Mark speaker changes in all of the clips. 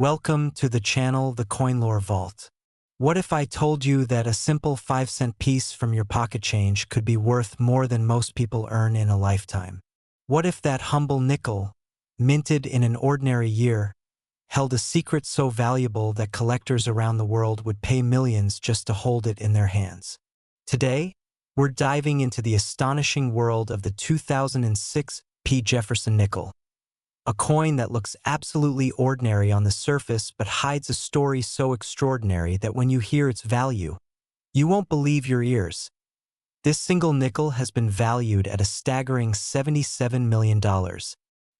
Speaker 1: Welcome to the channel, The Coin Lore Vault. What if I told you that a simple 5-cent piece from your pocket change could be worth more than most people earn in a lifetime? What if that humble nickel, minted in an ordinary year, held a secret so valuable that collectors around the world would pay millions just to hold it in their hands? Today, we're diving into the astonishing world of the 2006 THREE Jefferson Nickel. A coin that looks absolutely ordinary on the surface but hides a story so extraordinary that when you hear its value, you won't believe your ears. This single nickel has been valued at a staggering $77 million.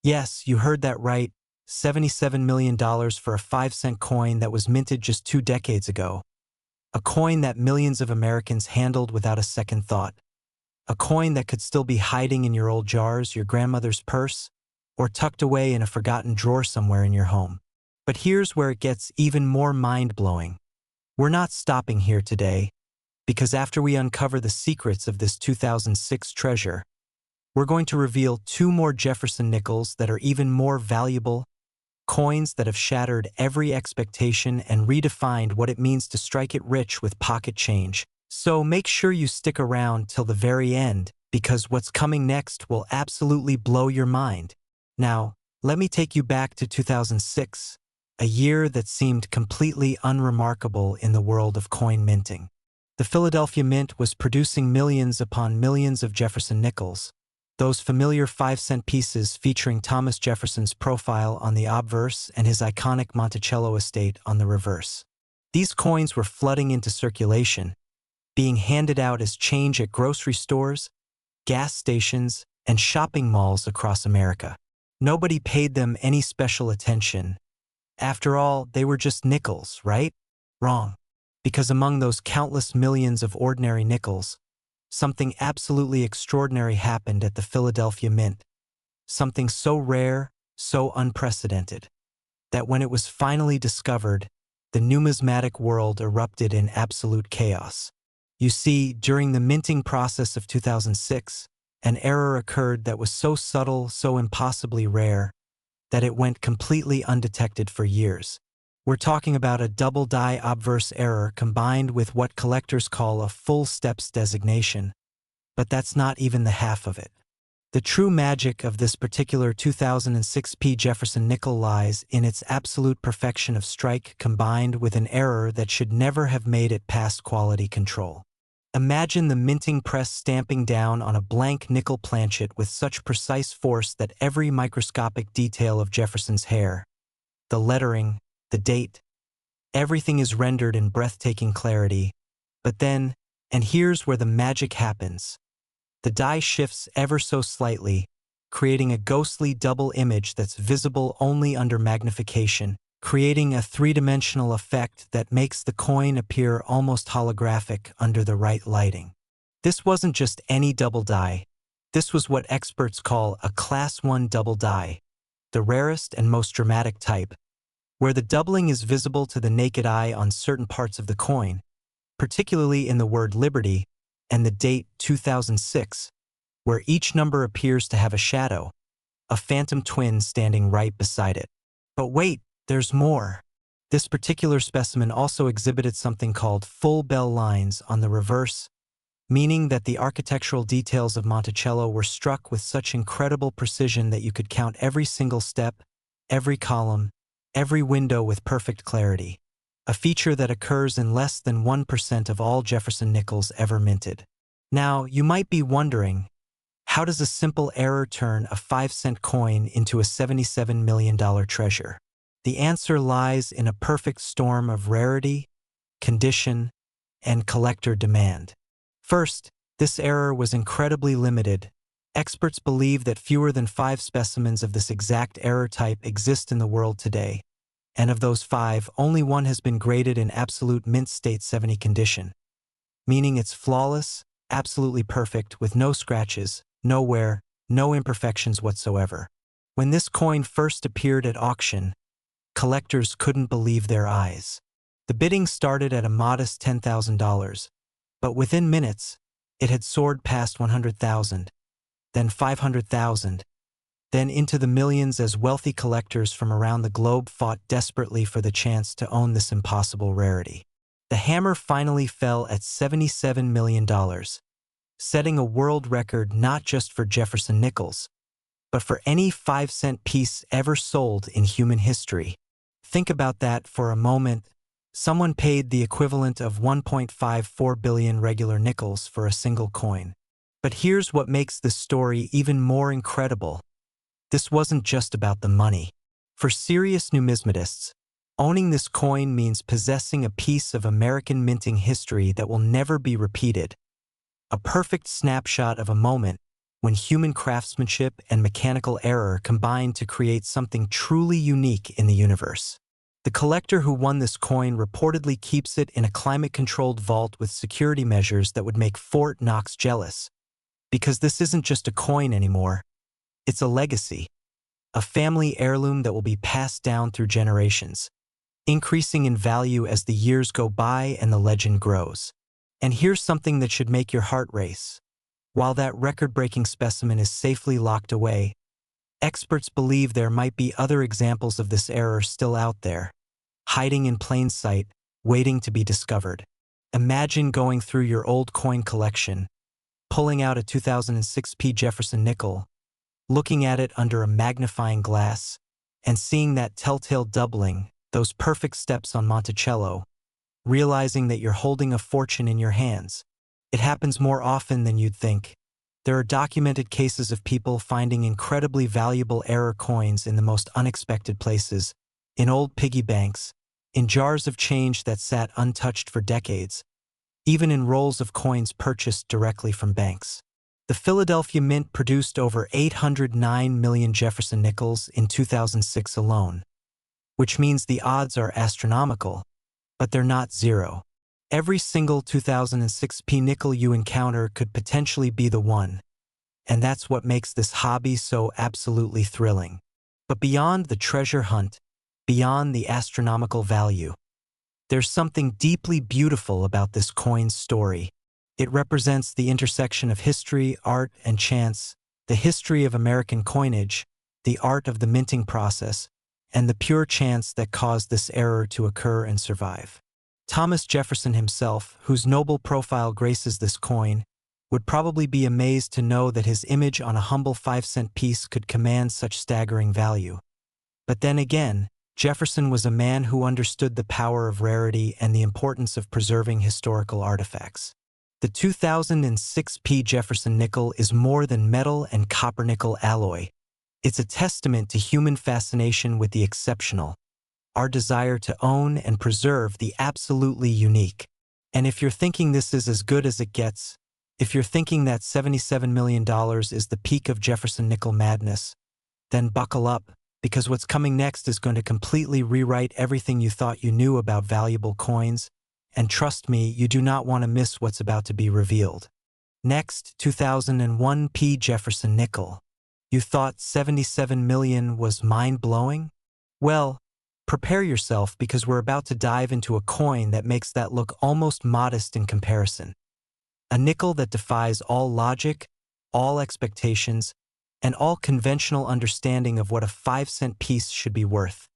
Speaker 1: Yes, you heard that right, $77 million for a 5-cent coin that was minted just 2 decades ago. A coin that millions of Americans handled without a second thought. A coin that could still be hiding in your old jars, your grandmother's purse, or tucked away in a forgotten drawer somewhere in your home. But here's where it gets even more mind-blowing. We're not stopping here today, because after we uncover the secrets of this 2006 treasure, we're going to reveal 2 more Jefferson Nickels that are even more valuable, coins that have shattered every expectation and redefined what it means to strike it rich with pocket change. So make sure you stick around till the very end, because what's coming next will absolutely blow your mind. Now, let me take you back to 2006, a year that seemed completely unremarkable in the world of coin minting. The Philadelphia Mint was producing millions upon millions of Jefferson Nickels, those familiar 5-cent pieces featuring Thomas Jefferson's profile on the obverse and his iconic Monticello estate on the reverse. These coins were flooding into circulation, being handed out as change at grocery stores, gas stations, and shopping malls across America. Nobody paid them any special attention. After all, they were just nickels, right? Wrong. Because among those countless millions of ordinary nickels, something absolutely extraordinary happened at the Philadelphia Mint. Something so rare, so unprecedented, that when it was finally discovered, the numismatic world erupted in absolute chaos. You see, during the minting process of 2006, an error occurred that was so subtle, so impossibly rare, that it went completely undetected for years. We're talking about a double die obverse error combined with what collectors call a full steps designation. But that's not even the half of it. The true magic of this particular 2006 THREE Jefferson Nickel lies in its absolute perfection of strike combined with an error that should never have made it past quality control. Imagine the minting press stamping down on a blank nickel planchet with such precise force that every microscopic detail of Jefferson's hair, the lettering, the date, everything is rendered in breathtaking clarity. But then, and here's where the magic happens, the die shifts ever so slightly, creating a ghostly double image that's visible only under magnification, creating a 3-dimensional effect that makes the coin appear almost holographic under the right lighting. This wasn't just any double die. This was what experts call a Class 1 double die, the rarest and most dramatic type, where the doubling is visible to the naked eye on certain parts of the coin, particularly in the word Liberty and the date 2006, where each number appears to have a shadow, a phantom twin standing right beside it. But wait, there's more. This particular specimen also exhibited something called full bell lines on the reverse, meaning that the architectural details of Monticello were struck with such incredible precision that you could count every single step, every column, every window with perfect clarity, a feature that occurs in less than 1% of all Jefferson Nickels ever minted. Now, you might be wondering, how does a simple error turn a 5-cent coin into a $77 million treasure? The answer lies in a perfect storm of rarity, condition, and collector demand. First, this error was incredibly limited. Experts believe that fewer than 5 specimens of this exact error type exist in the world today, and of those 5, only one has been graded in absolute mint state 70 condition, meaning it's flawless, absolutely perfect, with no scratches, no wear, no imperfections whatsoever. When this coin first appeared at auction, collectors couldn't believe their eyes. The bidding started at a modest $10,000, but within minutes, it had soared past $100,000, then $500,000, then into the millions as wealthy collectors from around the globe fought desperately for the chance to own this impossible rarity. The hammer finally fell at $77 million, setting a world record not just for Jefferson Nickels, but for any 5-cent piece ever sold in human history. Think about that for a moment. Someone paid the equivalent of 1.54 billion regular nickels for a single coin. But here's what makes this story even more incredible. This wasn't just about the money. For serious numismatists, owning this coin means possessing a piece of American minting history that will never be repeated. A perfect snapshot of a moment when human craftsmanship and mechanical error combined to create something truly unique in the universe. The collector who won this coin reportedly keeps it in a climate-controlled vault with security measures that would make Fort Knox jealous. Because this isn't just a coin anymore, it's a legacy, a family heirloom that will be passed down through generations, increasing in value as the years go by and the legend grows. And here's something that should make your heart race. While that record-breaking specimen is safely locked away, experts believe there might be other examples of this error still out there, hiding in plain sight, waiting to be discovered. Imagine going through your old coin collection, pulling out a 2006 Jefferson Nickel, looking at it under a magnifying glass, and seeing that telltale doubling, those perfect steps on Monticello, realizing that you're holding a fortune in your hands. It happens more often than you'd think. There are documented cases of people finding incredibly valuable error coins in the most unexpected places, in old piggy banks, in jars of change that sat untouched for decades, even in rolls of coins purchased directly from banks. The Philadelphia Mint produced over 809 million Jefferson Nickels in 2006 alone, which means the odds are astronomical, but they're not zero. Every single 2006 nickel you encounter could potentially be the one, and that's what makes this hobby so absolutely thrilling. But beyond the treasure hunt, beyond the astronomical value, there's something deeply beautiful about this coin's story. It represents the intersection of history, art, and chance, the history of American coinage, the art of the minting process, and the pure chance that caused this error to occur and survive. Thomas Jefferson himself, whose noble profile graces this coin, would probably be amazed to know that his image on a humble 5-cent piece could command such staggering value. But then again, Jefferson was a man who understood the power of rarity and the importance of preserving historical artifacts. The 2006 Jefferson Nickel is more than metal and copper-nickel alloy. It's a testament to human fascination with the exceptional, our desire to own and preserve the absolutely unique. And if you're thinking this is as good as it gets, if you're thinking that $77 million is the peak of Jefferson Nickel madness, then buckle up, because what's coming next is going to completely rewrite everything you thought you knew about valuable coins, and trust me, you do not want to miss what's about to be revealed. Next, 2001 Jefferson Nickel. You thought 77 million was mind-blowing? Well, prepare yourself, because we're about to dive into a coin that makes that look almost modest in comparison. A nickel that defies all logic, all expectations, and all conventional understanding of what a 5-cent piece should be worth.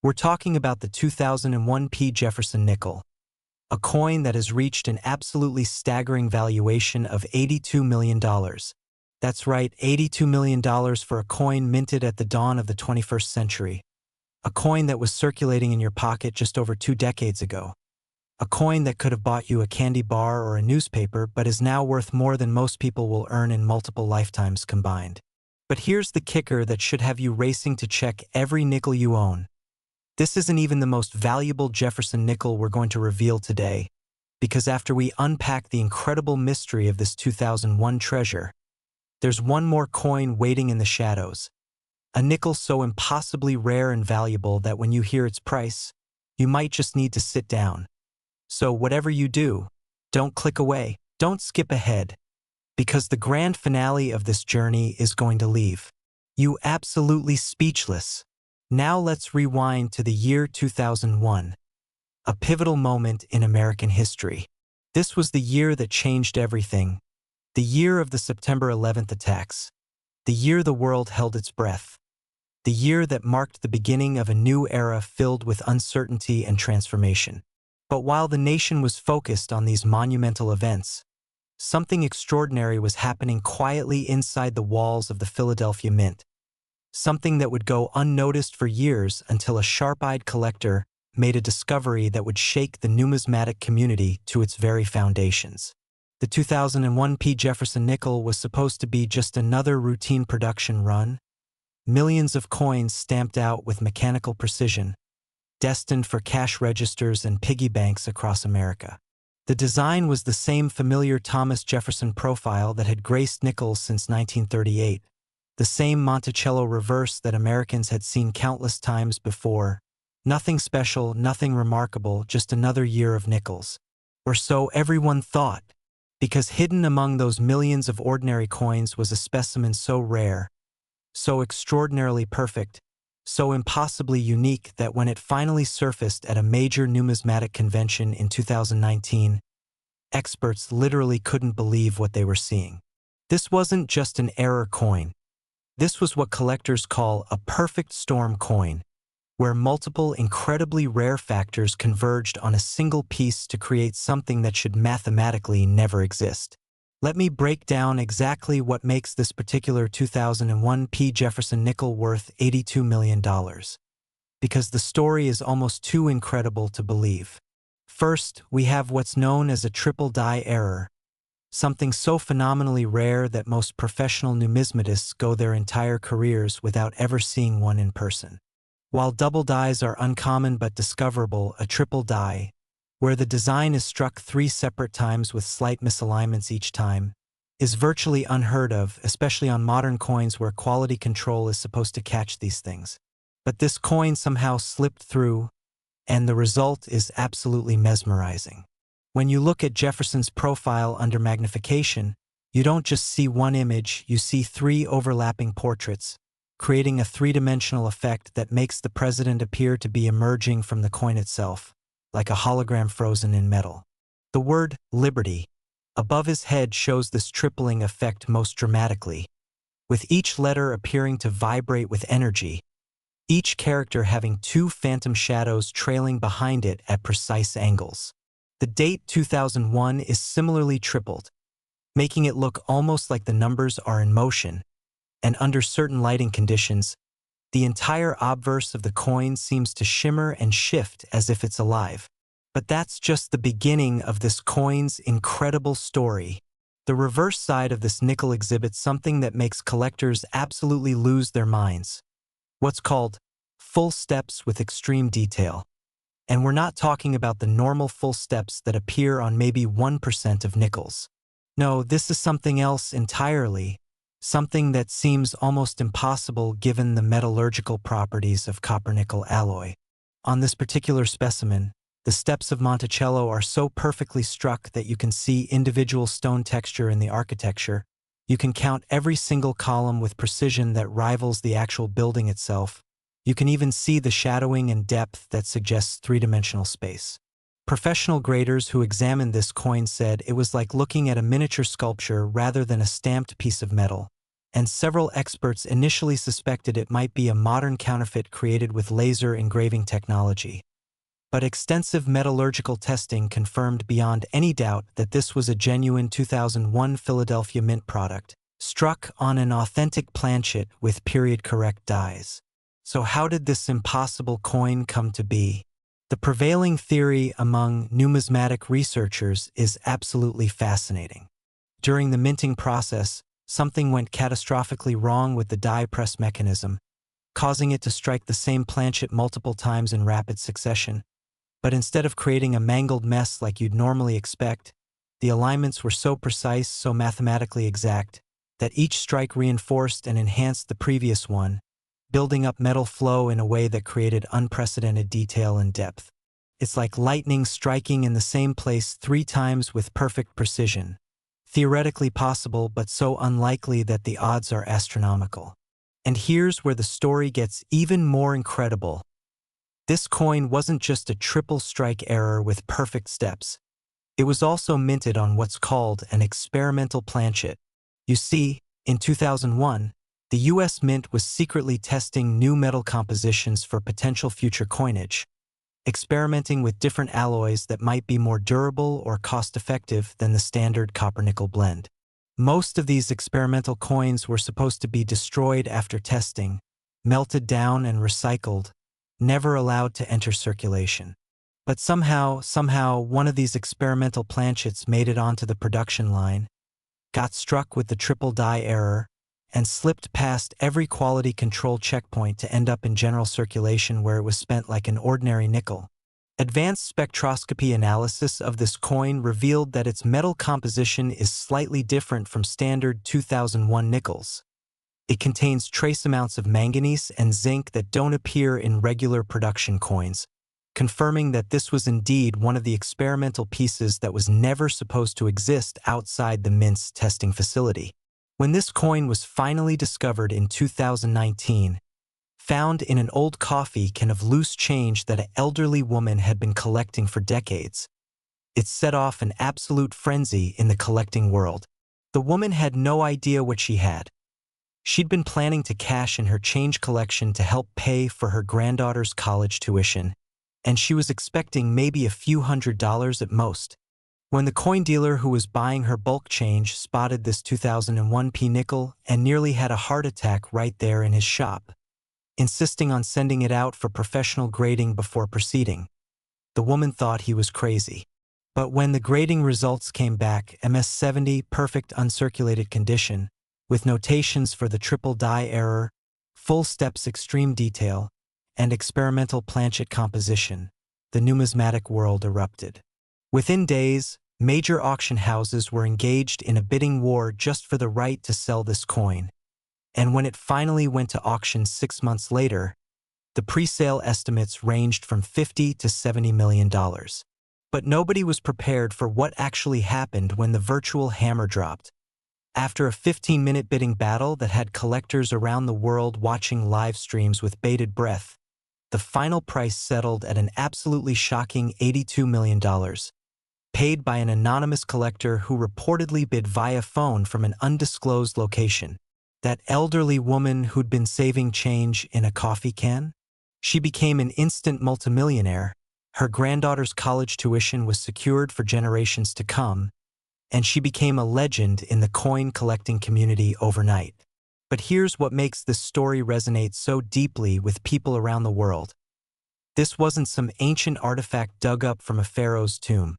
Speaker 1: We're talking about the 2001 Jefferson Nickel, a coin that has reached an absolutely staggering valuation of $82 million. That's right, $82 million for a coin minted at the dawn of the 21st century. A coin that was circulating in your pocket just over 2 decades ago. A coin that could have bought you a candy bar or a newspaper, but is now worth more than most people will earn in multiple lifetimes combined. But here's the kicker that should have you racing to check every nickel you own. This isn't even the most valuable Jefferson Nickel we're going to reveal today, because after we unpack the incredible mystery of this 2001 treasure, there's one more coin waiting in the shadows. A nickel so impossibly rare and valuable that when you hear its price, you might just need to sit down. So whatever you do, don't click away, don't skip ahead, because the grand finale of this journey is going to leave you absolutely speechless. Now let's rewind to the year 2001, a pivotal moment in American history. This was the year that changed everything, the year of the September 11th attacks. the year the world held its breath, the year that marked the beginning of a new era filled with uncertainty and transformation. But while the nation was focused on these monumental events, something extraordinary was happening quietly inside the walls of the Philadelphia Mint, something that would go unnoticed for years until a sharp-eyed collector made a discovery that would shake the numismatic community to its very foundations. The 2001 THREE Jefferson Nickel was supposed to be just another routine production run, millions of coins stamped out with mechanical precision, destined for cash registers and piggy banks across America. The design was the same familiar Thomas Jefferson profile that had graced nickels since 1938, the same Monticello reverse that Americans had seen countless times before. Nothing special, nothing remarkable, just another year of nickels. Or so everyone thought, because hidden among those millions of ordinary coins was a specimen so rare, so extraordinarily perfect, so impossibly unique that when it finally surfaced at a major numismatic convention in 2019, experts literally couldn't believe what they were seeing. This wasn't just an error coin. This was what collectors call a perfect storm coin, where multiple incredibly rare factors converged on a single piece to create something that should mathematically never exist. Let me break down exactly what makes this particular 2001 THREE Jefferson Nickel worth $82 million. Because the story is almost too incredible to believe. First, we have what's known as a triple die error, something so phenomenally rare that most professional numismatists go their entire careers without ever seeing one in person. While double dies are uncommon but discoverable, a triple die, where the design is struck 3 separate times with slight misalignments each time, is virtually unheard of, especially on modern coins where quality control is supposed to catch these things. But this coin somehow slipped through, and the result is absolutely mesmerizing. When you look at Jefferson's profile under magnification, you don't just see one image, you see 3 overlapping portraits, creating a 3-dimensional effect that makes the president appear to be emerging from the coin itself, like a hologram frozen in metal. The word liberty above his head shows this tripling effect most dramatically, with each letter appearing to vibrate with energy, each character having 2 phantom shadows trailing behind it at precise angles. The date 2001 is similarly tripled, making it look almost like the numbers are in motion, and under certain lighting conditions, the entire obverse of the coin seems to shimmer and shift as if it's alive. But that's just the beginning of this coin's incredible story. The reverse side of this nickel exhibits something that makes collectors absolutely lose their minds. What's called full steps with extreme detail. And we're not talking about the normal full steps that appear on maybe 1% of nickels. No, this is something else entirely. Something that seems almost impossible given the metallurgical properties of copper-nickel alloy. On this particular specimen, the steps of Monticello are so perfectly struck that you can see individual stone texture in the architecture. You can count every single column with precision that rivals the actual building itself. You can even see the shadowing and depth that suggests 3-dimensional space. Professional graders who examined this coin said it was like looking at a miniature sculpture rather than a stamped piece of metal, and several experts initially suspected it might be a modern counterfeit created with laser engraving technology. But extensive metallurgical testing confirmed beyond any doubt that this was a genuine 2001 Philadelphia Mint product, struck on an authentic planchet with period-correct dies. So how did this impossible coin come to be? The prevailing theory among numismatic researchers is absolutely fascinating. During the minting process, something went catastrophically wrong with the die press mechanism, causing it to strike the same planchet multiple times in rapid succession. But instead of creating a mangled mess like you'd normally expect, the alignments were so precise, so mathematically exact, that each strike reinforced and enhanced the previous one, building up metal flow in a way that created unprecedented detail and depth. It's like lightning striking in the same place 3 times with perfect precision. Theoretically possible, but so unlikely that the odds are astronomical. And here's where the story gets even more incredible. This coin wasn't just a triple strike error with perfect steps. It was also minted on what's called an experimental planchet. You see, in 2001, The U.S. Mint was secretly testing new metal compositions for potential future coinage, experimenting with different alloys that might be more durable or cost-effective than the standard copper-nickel blend. Most of these experimental coins were supposed to be destroyed after testing, melted down and recycled, never allowed to enter circulation. But somehow, one of these experimental planchets made it onto the production line, got struck with the triple die error, and slipped past every quality control checkpoint to end up in general circulation where it was spent like an ordinary nickel. Advanced spectroscopy analysis of this coin revealed that its metal composition is slightly different from standard 2001 nickels. It contains trace amounts of manganese and zinc that don't appear in regular production coins, confirming that this was indeed one of the experimental pieces that was never supposed to exist outside the Mint's testing facility. When this coin was finally discovered in 2019, found in an old coffee can of loose change that an elderly woman had been collecting for decades, it set off an absolute frenzy in the collecting world. The woman had no idea what she had. She'd been planning to cash in her change collection to help pay for her granddaughter's college tuition, and she was expecting maybe a few $100s at most. When the coin dealer who was buying her bulk change spotted this 2001 nickel and nearly had a heart attack right there in his shop, insisting on sending it out for professional grading before proceeding. The woman thought he was crazy. But when the grading results came back, MS70 perfect uncirculated condition, with notations for the triple die error, full steps extreme detail, and experimental planchet composition, the numismatic world erupted. Within days, major auction houses were engaged in a bidding war just for the right to sell this coin. And when it finally went to auction 6 months later, the pre-sale estimates ranged from $50 to $70 million. But nobody was prepared for what actually happened when the virtual hammer dropped. After a 15-minute bidding battle that had collectors around the world watching live streams with bated breath, the final price settled at an absolutely shocking $82 million, paid by an anonymous collector who reportedly bid via phone from an undisclosed location. That elderly woman who'd been saving change in a coffee can? She became an instant multimillionaire. Her granddaughter's college tuition was secured for generations to come, and she became a legend in the coin collecting community overnight. But here's what makes this story resonate so deeply with people around the world. This wasn't some ancient artifact dug up from a pharaoh's tomb.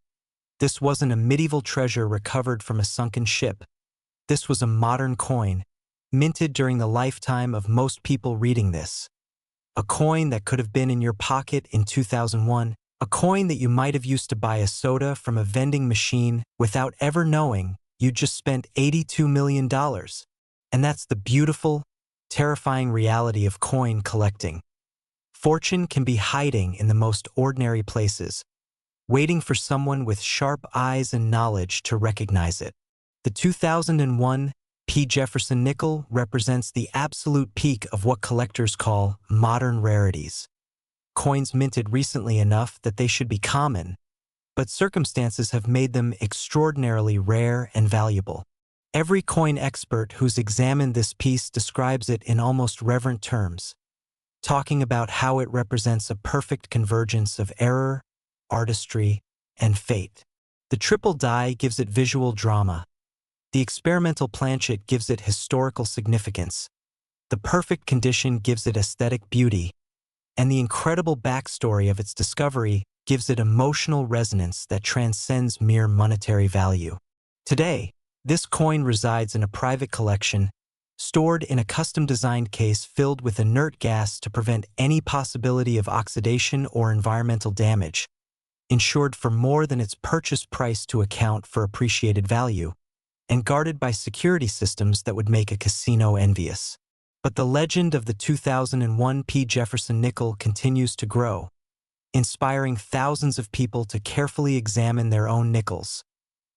Speaker 1: This wasn't a medieval treasure recovered from a sunken ship. This was a modern coin, minted during the lifetime of most people reading this. A coin that could have been in your pocket in 2001, a coin that you might have used to buy a soda from a vending machine without ever knowing you just spent $82 million. And that's the beautiful, terrifying reality of coin collecting. Fortune can be hiding in the most ordinary places, waiting for someone with sharp eyes and knowledge to recognize it. The 2001 THREE Jefferson Nickel represents the absolute peak of what collectors call modern rarities. Coins minted recently enough that they should be common, but circumstances have made them extraordinarily rare and valuable. Every coin expert who's examined this piece describes it in almost reverent terms, talking about how it represents a perfect convergence of error, artistry, and fate. The triple die gives it visual drama. The experimental planchet gives it historical significance. The perfect condition gives it aesthetic beauty, and the incredible backstory of its discovery gives it emotional resonance that transcends mere monetary value. Today, this coin resides in a private collection, stored in a custom-designed case filled with inert gas to prevent any possibility of oxidation or environmental damage, insured for more than its purchase price to account for appreciated value, and guarded by security systems that would make a casino envious. But the legend of the 2001 THREE Jefferson Nickel continues to grow, inspiring thousands of people to carefully examine their own nickels,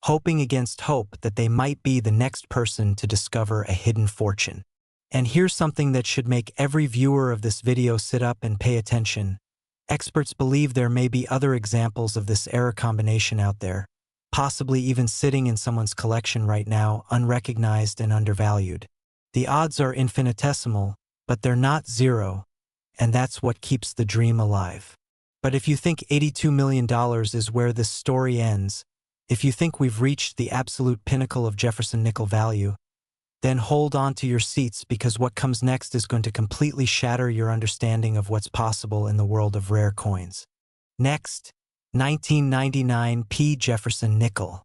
Speaker 1: hoping against hope that they might be the next person to discover a hidden fortune. And here's something that should make every viewer of this video sit up and pay attention. Experts believe there may be other examples of this error combination out there, possibly even sitting in someone's collection right now, unrecognized and undervalued. The odds are infinitesimal, but they're not zero, and that's what keeps the dream alive. But if you think $82 million is where this story ends, if you think we've reached the absolute pinnacle of Jefferson nickel value, then hold on to your seats, because what comes next is going to completely shatter your understanding of what's possible in the world of rare coins. Next, 1999 THREE Jefferson Nickel.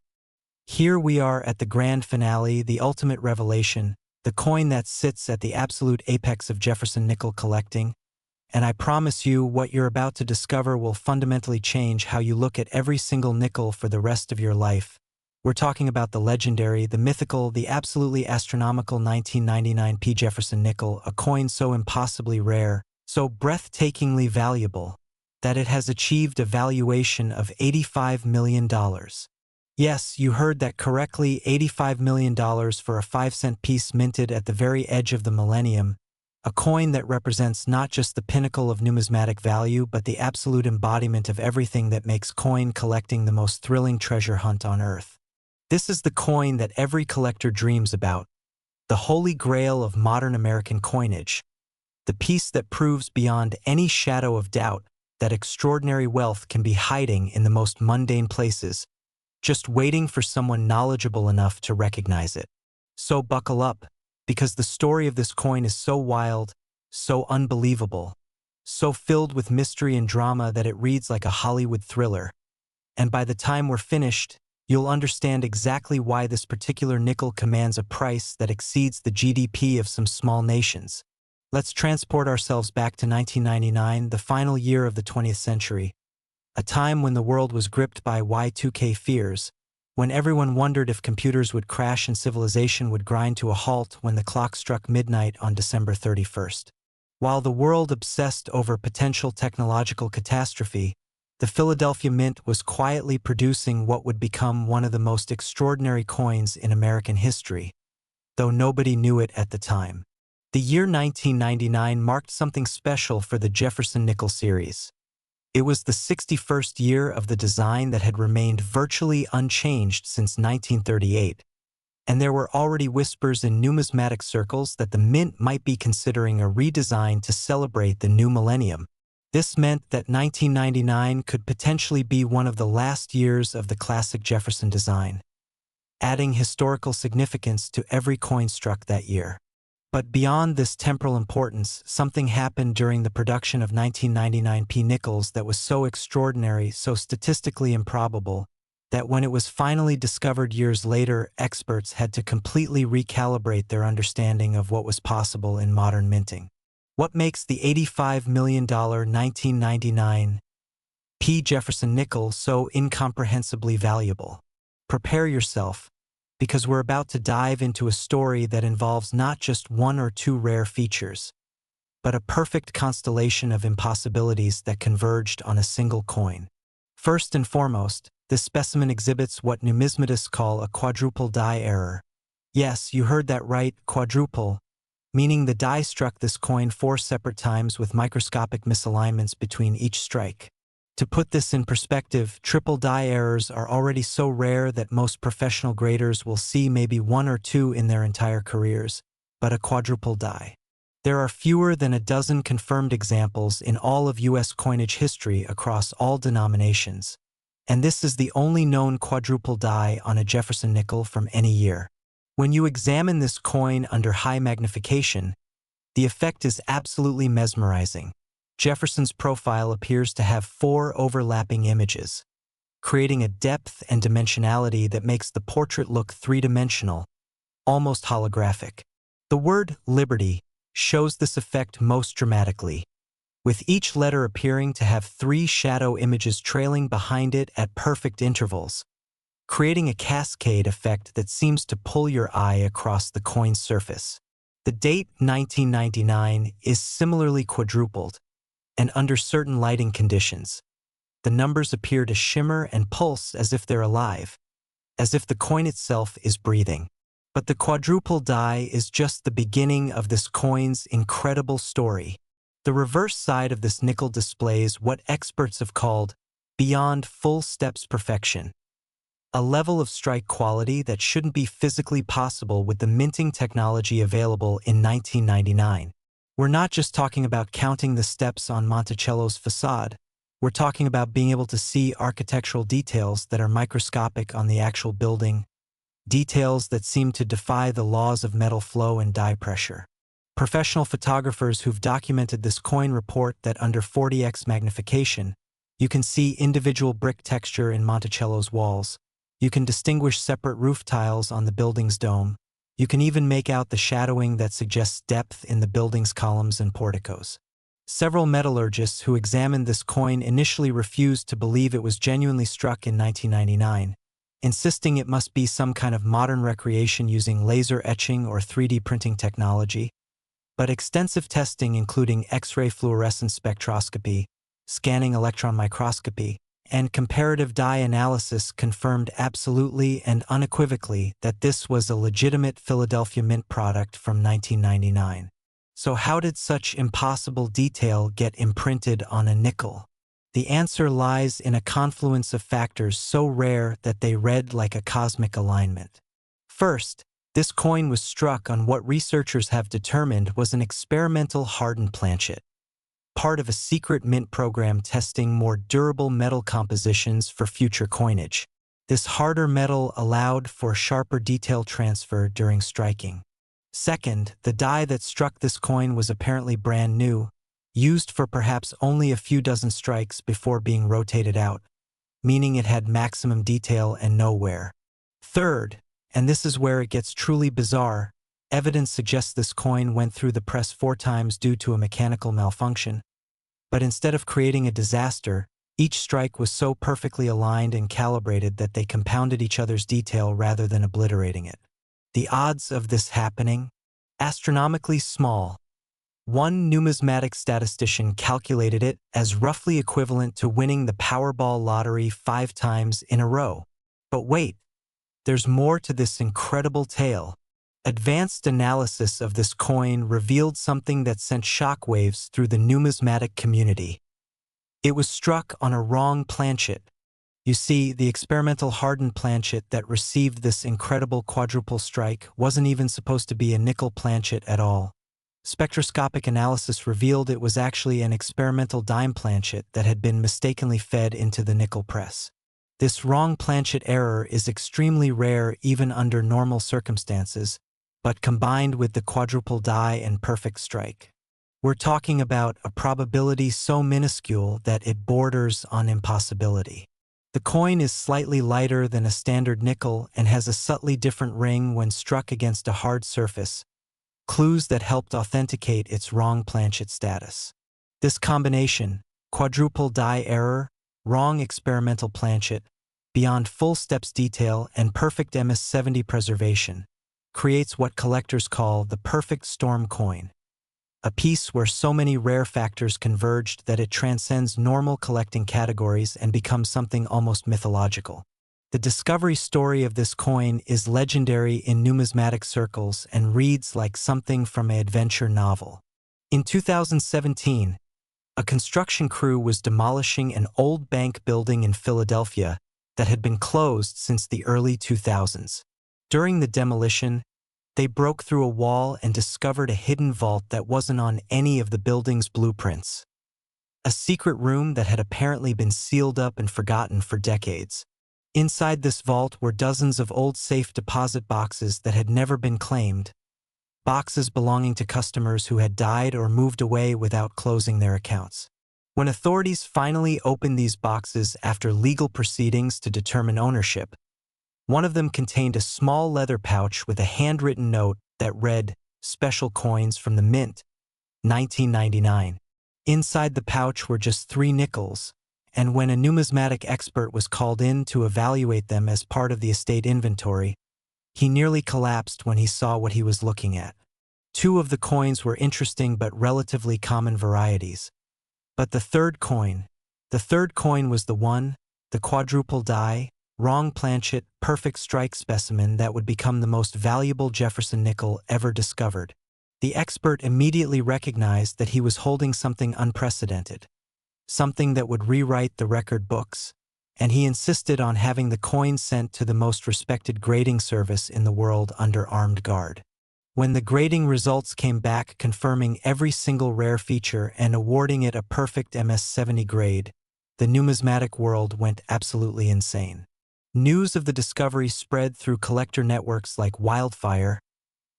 Speaker 1: Here we are at the grand finale, the ultimate revelation, the coin that sits at the absolute apex of Jefferson nickel collecting, and I promise you what you're about to discover will fundamentally change how you look at every single nickel for the rest of your life. We're talking about the legendary, the mythical, the absolutely astronomical 1999 THREE Jefferson Nickel, a coin so impossibly rare, so breathtakingly valuable, that it has achieved a valuation of $85 million. Yes, you heard that correctly, $85 million for a 5-cent piece minted at the very edge of the millennium, a coin that represents not just the pinnacle of numismatic value but the absolute embodiment of everything that makes coin collecting the most thrilling treasure hunt on Earth. This is the coin that every collector dreams about, the holy grail of modern American coinage, the piece that proves beyond any shadow of doubt that extraordinary wealth can be hiding in the most mundane places, just waiting for someone knowledgeable enough to recognize it. So buckle up, because the story of this coin is so wild, so unbelievable, so filled with mystery and drama that it reads like a Hollywood thriller. And by the time we're finished, you'll understand exactly why this particular nickel commands a price that exceeds the GDP of some small nations. Let's transport ourselves back to 1999, the final year of the 20th century, a time when the world was gripped by Y2K fears, when everyone wondered if computers would crash and civilization would grind to a halt when the clock struck midnight on December 31st. While the world obsessed over potential technological catastrophe, the Philadelphia Mint was quietly producing what would become one of the most extraordinary coins in American history, though nobody knew it at the time. The year 1999 marked something special for the Jefferson Nickel series. It was the 61st year of the design that had remained virtually unchanged since 1938, and there were already whispers in numismatic circles that the Mint might be considering a redesign to celebrate the new millennium. This meant that 1999 could potentially be one of the last years of the classic Jefferson design, adding historical significance to every coin struck that year. But beyond this temporal importance, something happened during the production of 1999 THREE Nickels that was so extraordinary, so statistically improbable, that when it was finally discovered years later, experts had to completely recalibrate their understanding of what was possible in modern minting. What makes the $85 million 1999 THREE Jefferson Nickel so incomprehensibly valuable? Prepare yourself, because we're about to dive into a story that involves not just one or two rare features, but a perfect constellation of impossibilities that converged on a single coin. First and foremost, this specimen exhibits what numismatists call a quadruple die error. Yes, you heard that right, quadruple, meaning the die struck this coin 4 separate times with microscopic misalignments between each strike. To put this in perspective, triple die errors are already so rare that most professional graders will see maybe 1 or 2 in their entire careers, but a quadruple die. There are fewer than a dozen confirmed examples in all of U.S. coinage history across all denominations, and this is the only known quadruple die on a Jefferson nickel from any year. When you examine this coin under high magnification, the effect is absolutely mesmerizing. Jefferson's profile appears to have 4 overlapping images, creating a depth and dimensionality that makes the portrait look three-dimensional, almost holographic. The word liberty shows this effect most dramatically, with each letter appearing to have 3 shadow images trailing behind it at perfect intervals, creating a cascade effect that seems to pull your eye across the coin's surface. The date 1999 is similarly quadrupled, and under certain lighting conditions, the numbers appear to shimmer and pulse as if they're alive, as if the coin itself is breathing. But the quadruple die is just the beginning of this coin's incredible story. The reverse side of this nickel displays what experts have called beyond full steps perfection. a level of strike quality that shouldn't be physically possible with the minting technology available in 1999. We're not just talking about counting the steps on Monticello's facade. We're talking about being able to see architectural details that are microscopic on the actual building, details that seem to defy the laws of metal flow and die pressure. Professional photographers who've documented this coin report that under 40x magnification, you can see individual brick texture in Monticello's walls. You can distinguish separate roof tiles on the building's dome. You can even make out the shadowing that suggests depth in the building's columns and porticos. Several metallurgists who examined this coin initially refused to believe it was genuinely struck in 1999, insisting it must be some kind of modern recreation using laser etching or 3D printing technology. But extensive testing, including X-ray fluorescence spectroscopy, scanning electron microscopy, and comparative dye analysis confirmed absolutely and unequivocally that this was a legitimate Philadelphia Mint product from 1999. So how did such impossible detail get imprinted on a nickel? The answer lies in a confluence of factors so rare that they read like a cosmic alignment. First, this coin was struck on what researchers have determined was an experimental hardened planchet, part of a secret mint program testing more durable metal compositions for future coinage. This harder metal allowed for sharper detail transfer during striking. Second, the die that struck this coin was apparently brand new, used for perhaps only a few dozen strikes before being rotated out, meaning it had maximum detail and no wear. Third, and this is where it gets truly bizarre, evidence suggests this coin went through the press 4 times due to a mechanical malfunction. But instead of creating a disaster, each strike was so perfectly aligned and calibrated that they compounded each other's detail rather than obliterating it. The odds of this happening? Astronomically small. One numismatic statistician calculated it as roughly equivalent to winning the Powerball lottery 5 times in a row. But wait, there's more to this incredible tale. Advanced analysis of this coin revealed something that sent shockwaves through the numismatic community. It was struck on a wrong planchet. You see, the experimental hardened planchet that received this incredible quadruple strike wasn't even supposed to be a nickel planchet at all. Spectroscopic analysis revealed it was actually an experimental dime planchet that had been mistakenly fed into the nickel press. This wrong planchet error is extremely rare even under normal circumstances, but combined with the quadruple die and perfect strike, we're talking about a probability so minuscule that it borders on impossibility. The coin is slightly lighter than a standard nickel and has a subtly different ring when struck against a hard surface, clues that helped authenticate its wrong planchet status. This combination, quadruple die error, wrong experimental planchet, beyond full steps detail, and perfect MS-70 preservation, creates what collectors call the perfect storm coin, a piece where so many rare factors converged that it transcends normal collecting categories and becomes something almost mythological. The discovery story of this coin is legendary in numismatic circles and reads like something from an adventure novel. In 2017, a construction crew was demolishing an old bank building in Philadelphia that had been closed since the early 2000s. During the demolition, they broke through a wall and discovered a hidden vault that wasn't on any of the building's blueprints. A secret room that had apparently been sealed up and forgotten for decades. Inside this vault were dozens of old safe deposit boxes that had never been claimed, boxes belonging to customers who had died or moved away without closing their accounts. When authorities finally opened these boxes after legal proceedings to determine ownership, one of them contained a small leather pouch with a handwritten note that read, "Special coins from the Mint, 1999. Inside the pouch were just 3 nickels, and when a numismatic expert was called in to evaluate them as part of the estate inventory, he nearly collapsed when he saw what he was looking at. 2 of the coins were interesting but relatively common varieties. But the third coin was the one, the quadruple die, wrong planchet, perfect strike specimen that would become the most valuable Jefferson nickel ever discovered. The expert immediately recognized that he was holding something unprecedented, something that would rewrite the record books, and he insisted on having the coin sent to the most respected grading service in the world under armed guard. When the grading results came back confirming every single rare feature and awarding it a perfect MS-70 grade, the numismatic world went absolutely insane. News of the discovery spread through collector networks like wildfire,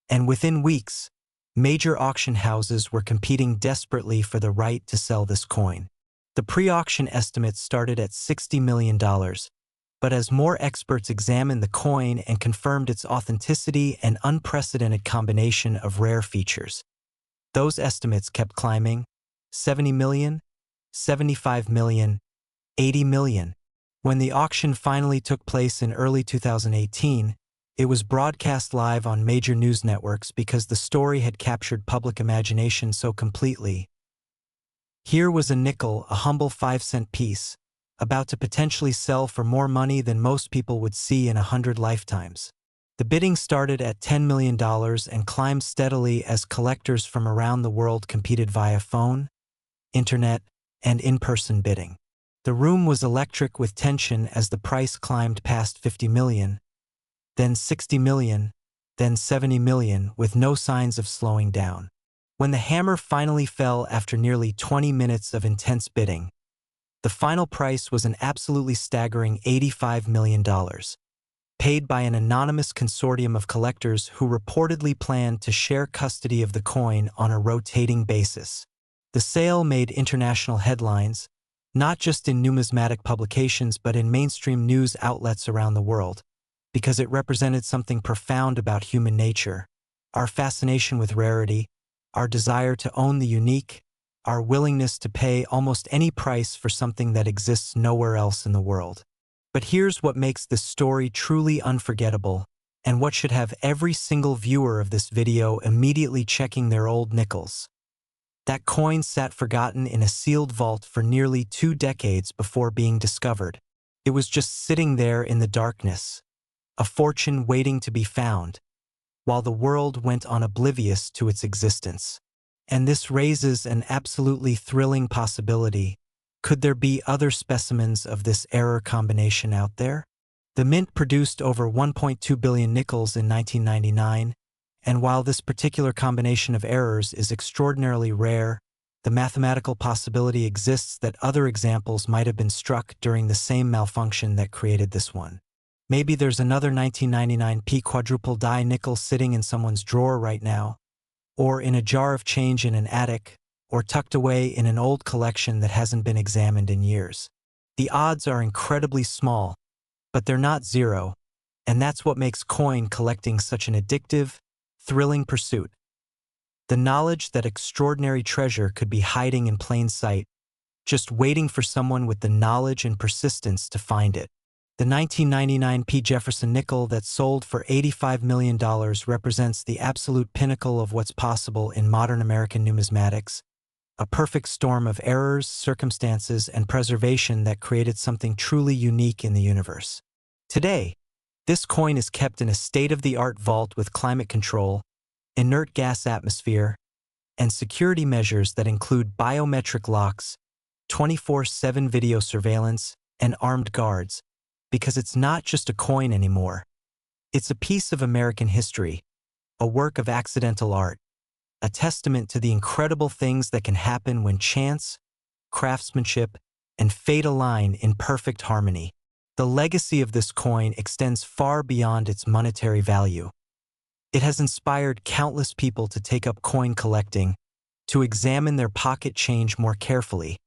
Speaker 1: and within weeks, major auction houses were competing desperately for the right to sell this coin. The pre-auction estimates started at $60 million, but as more experts examined the coin and confirmed its authenticity and unprecedented combination of rare features, those estimates kept climbing: 70 million, 75 million, 80 million. When the auction finally took place in early 2018, it was broadcast live on major news networks because the story had captured public imagination so completely. Here was a nickel, a humble 5-cent piece, about to potentially sell for more money than most people would see in 100 lifetimes. The bidding started at $10 million and climbed steadily as collectors from around the world competed via phone, internet, and in-person bidding. The room was electric with tension as the price climbed past 50 million, then 60 million, then 70 million, with no signs of slowing down. When the hammer finally fell after nearly 20 minutes of intense bidding, the final price was an absolutely staggering $85 million, paid by an anonymous consortium of collectors who reportedly planned to share custody of the coin on a rotating basis. The sale made international headlines, not just in numismatic publications but in mainstream news outlets around the world, because it represented something profound about human nature: our fascination with rarity, our desire to own the unique, our willingness to pay almost any price for something that exists nowhere else in the world. But here's what makes this story truly unforgettable, and what should have every single viewer of this video immediately checking their old nickels. That coin sat forgotten in a sealed vault for nearly 2 decades before being discovered. It was just sitting there in the darkness, a fortune waiting to be found, while the world went on oblivious to its existence. And this raises an absolutely thrilling possibility. Could there be other specimens of this error combination out there? The Mint produced over 1.2 billion nickels in 1999, and while this particular combination of errors is extraordinarily rare, the mathematical possibility exists that other examples might have been struck during the same malfunction that created this one. Maybe there's another 1999p quadruple die nickel sitting in someone's drawer right now, or in a jar of change in an attic, or tucked away in an old collection that hasn't been examined in years. The odds are incredibly small, but they're not zero, and that's what makes coin collecting such an addictive, thrilling pursuit. The knowledge that extraordinary treasure could be hiding in plain sight, just waiting for someone with the knowledge and persistence to find it. The 1999p Jefferson Nickel that sold for $85 million represents the absolute pinnacle of what's possible in modern American numismatics, a perfect storm of errors, circumstances, and preservation that created something truly unique in the universe. Today, this coin is kept in a state-of-the-art vault with climate control, inert gas atmosphere, and security measures that include biometric locks, 24/7 video surveillance, and armed guards, because it's not just a coin anymore. It's a piece of American history, a work of accidental art, a testament to the incredible things that can happen when chance, craftsmanship, and fate align in perfect harmony. The legacy of this coin extends far beyond its monetary value. It has inspired countless people to take up coin collecting, to examine their pocket change more carefully,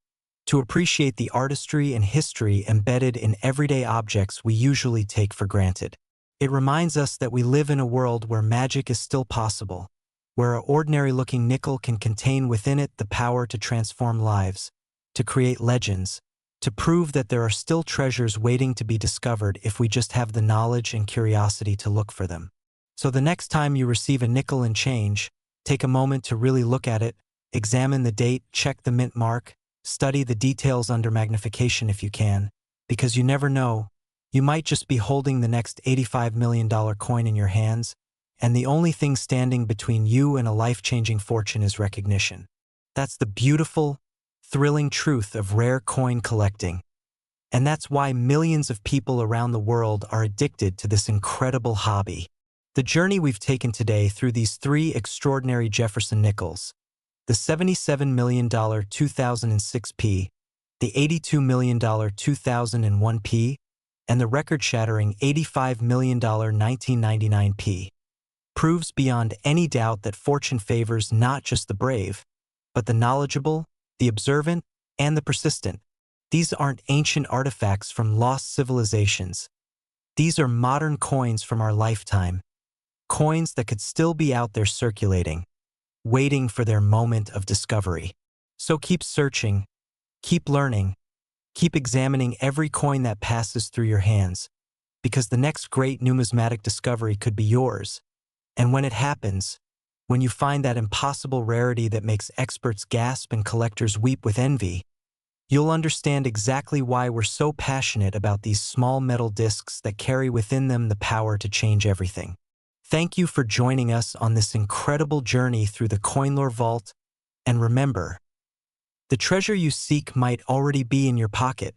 Speaker 1: to appreciate the artistry and history embedded in everyday objects we usually take for granted. It reminds us that we live in a world where magic is still possible, where an ordinary-looking nickel can contain within it the power to transform lives, to create legends, to prove that there are still treasures waiting to be discovered if we just have the knowledge and curiosity to look for them. So the next time you receive a nickel and change, take a moment to really look at it, examine the date, check the mint mark, study the details under magnification if you can, because you never know, you might just be holding the next $85 million coin in your hands, and the only thing standing between you and a life-changing fortune is recognition. That's the beautiful, thrilling truth of rare coin collecting. And that's why millions of people around the world are addicted to this incredible hobby. The journey we've taken today through these three extraordinary Jefferson Nickels, the $77 million 2006p, the $82 million 2001p, and the record-shattering $85 million 1999p, proves beyond any doubt that fortune favors not just the brave, but the knowledgeable, the observant, and the persistent. These aren't ancient artifacts from lost civilizations. These are modern coins from our lifetime, coins that could still be out there circulating, waiting for their moment of discovery. So keep searching, keep learning, keep examining every coin that passes through your hands, because the next great numismatic discovery could be yours. And when it happens, when you find that impossible rarity that makes experts gasp and collectors weep with envy, you'll understand exactly why we're so passionate about these small metal discs that carry within them the power to change everything. Thank you for joining us on this incredible journey through the CoinLore Vault, and remember, the treasure you seek might already be in your pocket,